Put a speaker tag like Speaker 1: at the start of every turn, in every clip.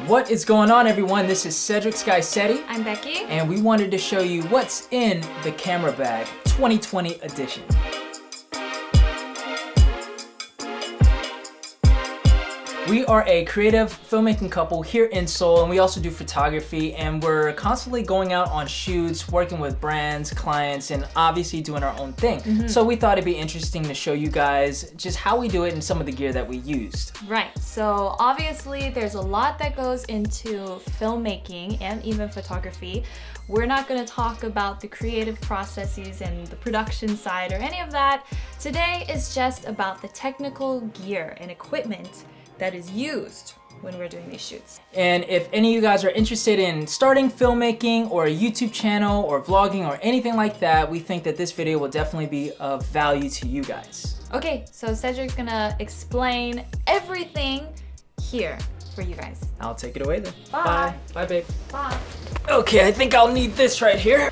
Speaker 1: What is going on, everyone? This is skycedi.
Speaker 2: I'm Becky.
Speaker 1: And we wanted to show you what's in the camera bag 2020 edition. We are a creative filmmaking couple here in Seoul, and we also do photography, and we're constantly going out on shoots, working with brands, clients, and obviously doing our own thing. So we thought it'd be interesting to show you guys just how we do it and some of the gear that we used.
Speaker 2: Right, so obviously there's a lot that goes into filmmaking and even photography. We're not going to talk about the creative processes and the production side or any of that. Today is just about the technical gear and equipment that is used when we're doing these shoots.
Speaker 1: And if any of you guys are interested in starting filmmaking or a YouTube channel or vlogging or anything like that, we think that this video will definitely be of value to you guys.
Speaker 2: Okay, so Cedric's gonna explain everything here for you guys.
Speaker 1: I'll take it away then.
Speaker 2: Bye.
Speaker 1: Bye, Bye babe.
Speaker 2: Bye.
Speaker 1: Okay, I think I'll need this right here.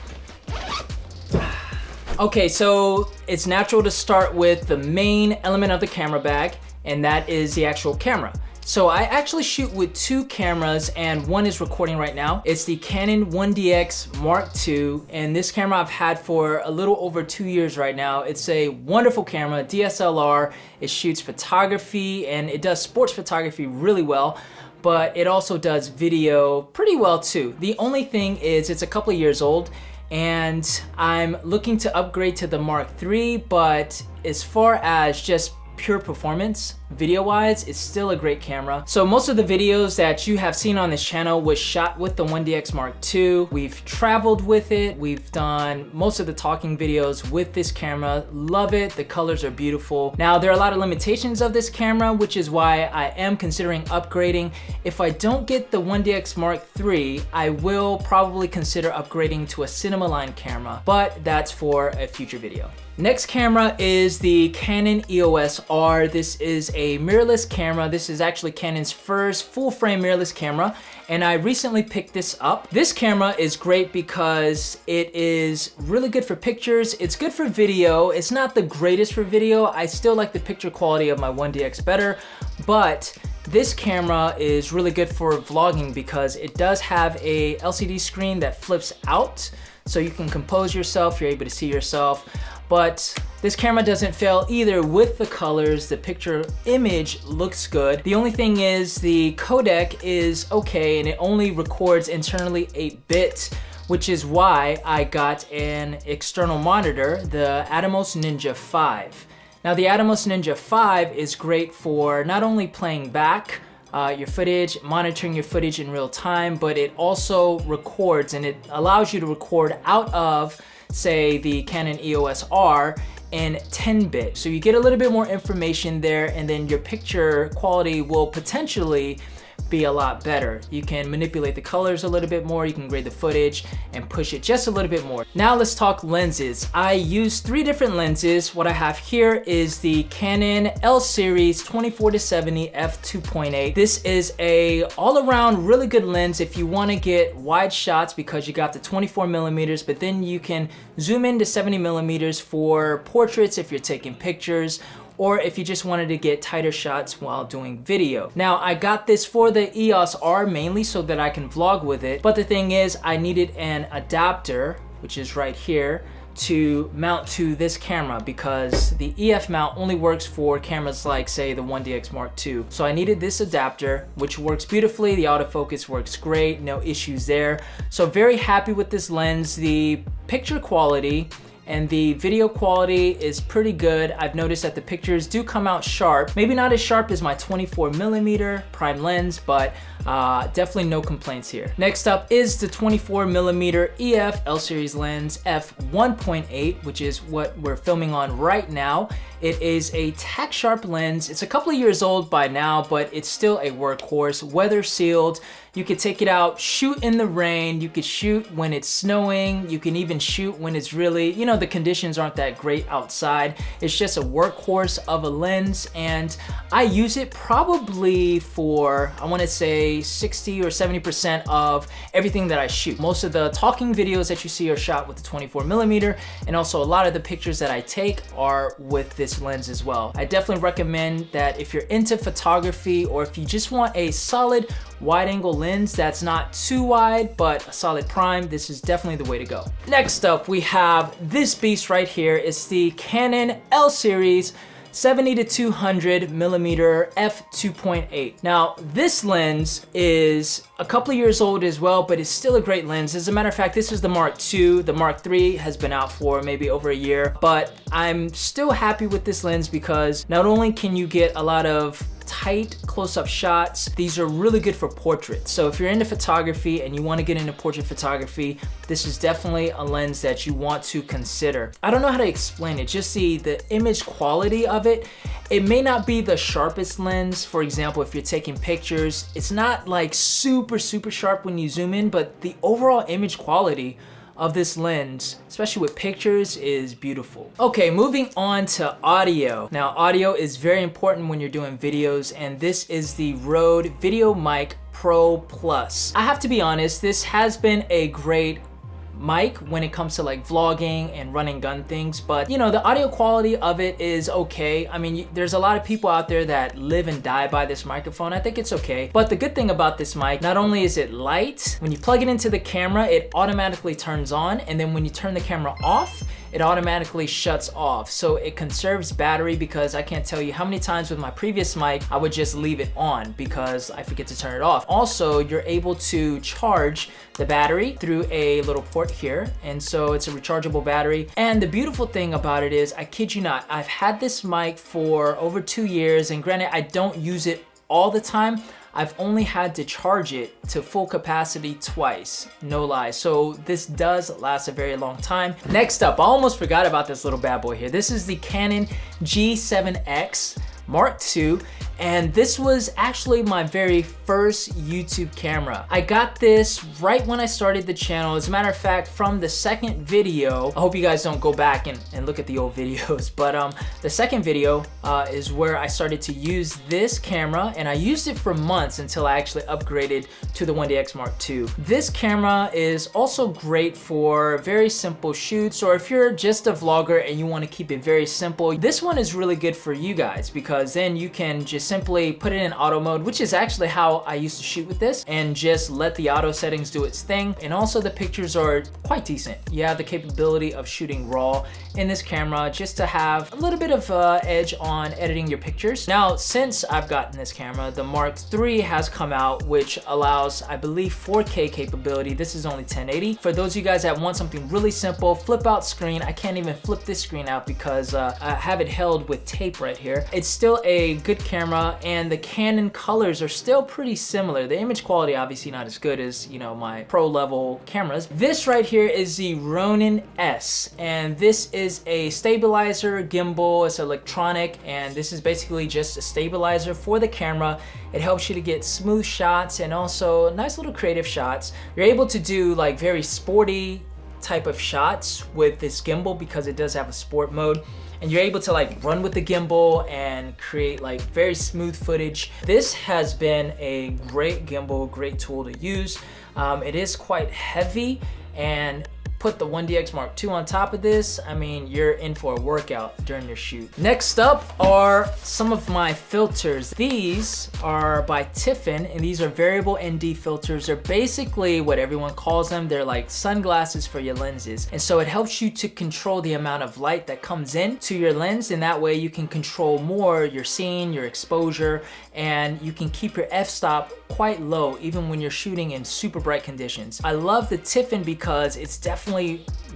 Speaker 1: Okay, so it's natural to start with the main element of the camera bag, and that is the actual camera. So I actually shoot with two cameras, and one is recording right now. It's the Canon 1DX Mark II, and this camera I've had for a little over 2 years right now. It's a wonderful camera, DSLR. It shoots photography, and it does sports photography really well, but it also does video pretty well too. The only thing is it's a couple of years old, and I'm looking to upgrade to the Mark III, but as far as just pure performance, video-wise, it's still a great camera. So most of the videos that you have seen on this channel was shot with the 1DX Mark II. We've traveled with it. We've done most of the talking videos with this camera. Love it. The colors are beautiful. Now, there are a lot of limitations of this camera, which is why I am considering upgrading. If I don't get the 1DX Mark III, I will probably consider upgrading to a cinema line camera, but that's for a future video. Next camera is the Canon EOS R. This is a mirrorless camera. This is actually Canon's first full-frame mirrorless camera, and I recently picked this up. This camera is great because it is really good for pictures. It's good for video. It's not the greatest for video. I still like the picture quality of my 1DX better, but this camera is really good for vlogging because it does have a LCD screen that flips out, so you can compose yourself, you're able to see yourself. But this camera doesn't fail either with the colors. The picture image looks good. The only thing is the codec is okay, and it only records internally 8-bit, which is why I got an external monitor, the Atomos Ninja 5. Now, the Atomos Ninja 5 is great for not only playing back your footage, monitoring your footage in real time, but it also records, and it allows you to record out of, say, the Canon EOS R in 10-bit. So you get a little bit more information there, and then your picture quality will potentially be a lot better. You can manipulate the colors a little bit more, you can grade the footage and push it just a little bit more. Now let's talk lenses. I use 3 different lenses. What I have here is the Canon L series 24-70 f2.8. This is a all-around really good lens if you want to get wide shots because you got the 24mm, but then you can zoom in to 70mm for portraits if you're taking pictures, or if you just wanted to get tighter shots while doing video. Now, I got this for the EOS R mainly so that I can vlog with it, but the thing is I needed an adapter, which is right here, to mount to this camera because the EF mount only works for cameras like, say, the 1DX Mark II. So I needed this adapter, which works beautifully. The autofocus works great, no issues there. So very happy with this lens. The picture quality and the video quality is pretty good. I've noticed that the pictures do come out sharp. Maybe not as sharp as my 24mm prime lens, but definitely no complaints here. Next up is the 24mm EF L series lens f1.8, which is what we're filming on right now. It is a tack sharp lens. It's a couple of years old by now, but it's still a workhorse, weather sealed. You could take it out, shoot in the rain. You could shoot when it's snowing. You can even shoot when it's really, you know, the conditions aren't that great outside. It's just a workhorse of a lens, and I use it probably for, I want to say 60 or 70% of everything that I shoot. Most of the talking videos that you see are shot with the 24mm, and also a lot of the pictures that I take are with this this lens as well. I definitely recommend that if you're into photography or if you just want a solid wide angle lens that's not too wide but a solid prime, this is definitely the way to go. Next up, we have this beast right here. It's the Canon L series 70 to 200 millimeter f2.8. Now, this lens is a couple of years old as well, but it's still a great lens. As a matter of fact, this is the Mark II. The Mark III has been out for maybe over a year, but I'm still happy with this lens because not only can you get a lot of tight close-up shots, these are really good for portraits. So if you're into photography and you want to get into portrait photography, this is definitely a lens that you want to consider. I don't know how to explain it, just the image quality of it. It may not be the sharpest lens. For example, if you're taking pictures, it's not like super sharp when you zoom in, but the overall image quality of this lens, especially with pictures, is beautiful. Okay, moving on to audio. Now, audio is very important when you're doing videos, and this is the Rode VideoMic Pro Plus. I have to be honest, this has been a great mic when it comes to like vlogging and running gun things, but you know, the audio quality of it is okay. I mean, there's a lot of people out there that live and die by this microphone. I think it's okay, but the good thing about this mic, not only is it light, when you plug it into the camera, it automatically turns on, and then when you turn the camera off, it automatically shuts off. So it conserves battery, because I can't tell you how many times with my previous mic I would just leave it on because I forget to turn it off. Also, you're able to charge the battery through a little port here, and so it's a rechargeable battery. And the beautiful thing about it is, I kid you not, I've had this mic for over 2 years, and granted, I don't use it all the time. I've only had to charge it to full capacity twice, no lie. So this does last a very long time. Next up, I almost forgot about this little bad boy here. This is the Canon G7X Mark II, and this was actually my very first YouTube camera. I got this right when I started the channel. As a matter of fact, from the second video, I hope you guys don't go back and look at the old videos, but the second video is where I started to use this camera, and I used it for months until I actually upgraded to the 1DX Mark II. This camera is also great for very simple shoots, or if you're just a vlogger and you want to keep it very simple, this one is really good for you guys, because then you can just simply put it in auto mode, which is actually how I used to shoot with this, and just let the auto settings do its thing. And also the pictures are quite decent. You have the capability of shooting RAW in this camera just to have a little bit of edge on editing your pictures. Now, since I've gotten this camera, the Mark III has come out, which allows, I believe, 4K capability. This is only 1080. For those of you guys that want something really simple, flip out screen. I can't even flip this screen out because I have it held with tape right here. It's still a good camera, and the Canon colors are still pretty similar. The image quality obviously not as good as, you know, my pro level cameras. This right here is the Ronin S, and this is a stabilizer gimbal. It's electronic, and this is basically just a stabilizer for the camera. It helps you to get smooth shots and also nice little creative shots. You're able to do like very sporty type of shots with this gimbal because it does have a sport mode, and you're able to like run with the gimbal and create like very smooth footage. This has been a great gimbal, great tool to use. It is quite heavy, and put the 1DX Mark II on top of this, I mean, you're in for a workout during your shoot. Next up are some of my filters. These are by Tiffin, and these are variable ND filters. They're basically what everyone calls them. They're like sunglasses for your lenses. And so it helps you to control the amount of light that comes in to your lens, and that way you can control more your scene, your exposure, and you can keep your f-stop quite low even when you're shooting in super bright conditions. I love the Tiffin because it's definitely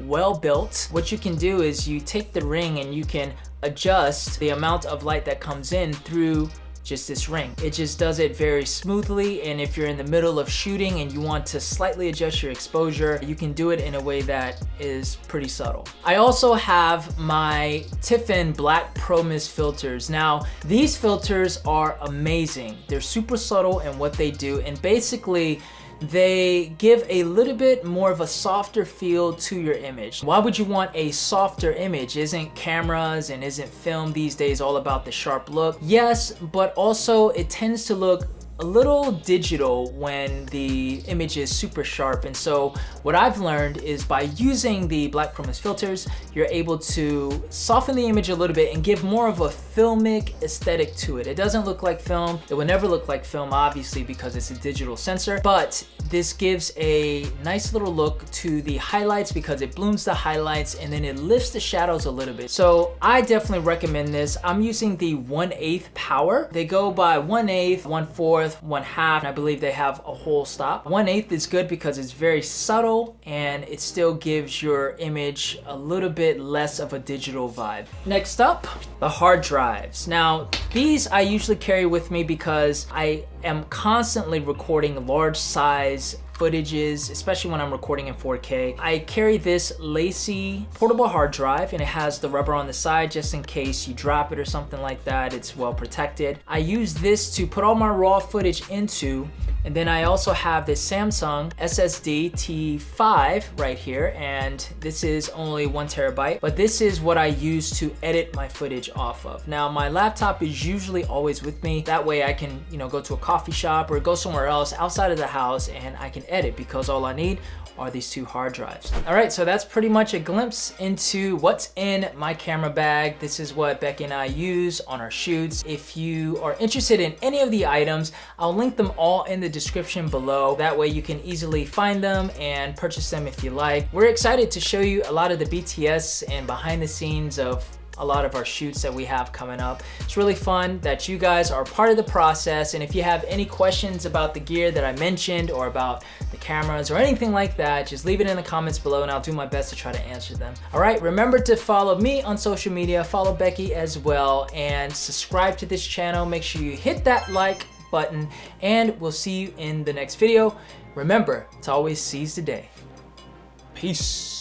Speaker 1: well built. What you can do is you take the ring and you can adjust the amount of light that comes in through just this ring. It just does it very smoothly, and if you're in the middle of shooting and you want to slightly adjust your exposure, you can do it in a way that is pretty subtle. I also have my Tiffin Black Pro Mist filters. Now, these filters are amazing. They're super subtle in what they do, and basically they give a little bit more of a softer feel to your image. Why would you want a softer image? Isn't cameras and isn't film these days all about the sharp look? Yes, but also it tends to look a little digital when the image is super sharp. And so what I've learned is by using the Black Chroma's filters, you're able to soften the image a little bit and give more of a filmic aesthetic to it. It doesn't look like film. It will never look like film, obviously, because it's a digital sensor, but this gives a nice little look to the highlights because it blooms the highlights and then it lifts the shadows a little bit. So I definitely recommend this. I'm using the 1/8 power. They go by 1/8, 1/4, 1/2, and I believe they have a whole stop. 1/8 is good because it's very subtle and it still gives your image a little bit less of a digital vibe. Next up, the hard drives. Now, these I usually carry with me because I am constantly recording large size footages, especially when I'm recording in 4K. I carry this lacy portable hard drive and it has the rubber on the side just in case you drop it or something like that. It's well protected. I use this to put all my raw footage into, and then I also have this Samsung SSD T5 right here, and this is only 1 terabyte, but this is what I use to edit my footage off of. Now, my laptop is usually always with me. That way I can, go to a coffee shop or go somewhere else outside of the house and I can edit because all I need are these 2 hard drives. All right, so that's pretty much a glimpse into what's in my camera bag. This is what Becky and I use on our shoots. If you are interested in any of the items, I'll link them all in the description below. That way you can easily find them and purchase them if you like. We're excited to show you a lot of the BTS and behind the scenes of a lot of our shoots that we have coming up. It's really fun that you guys are part of the process, and if you have any questions about the gear that I mentioned or about the cameras or anything like that, just leave it in the comments below and I'll do my best to try to answer them. All right, remember to follow me on social media, follow Becky as well, and subscribe to this channel. Make sure you hit that like button, and we'll see you in the next video. Remember to always seize the day. Peace.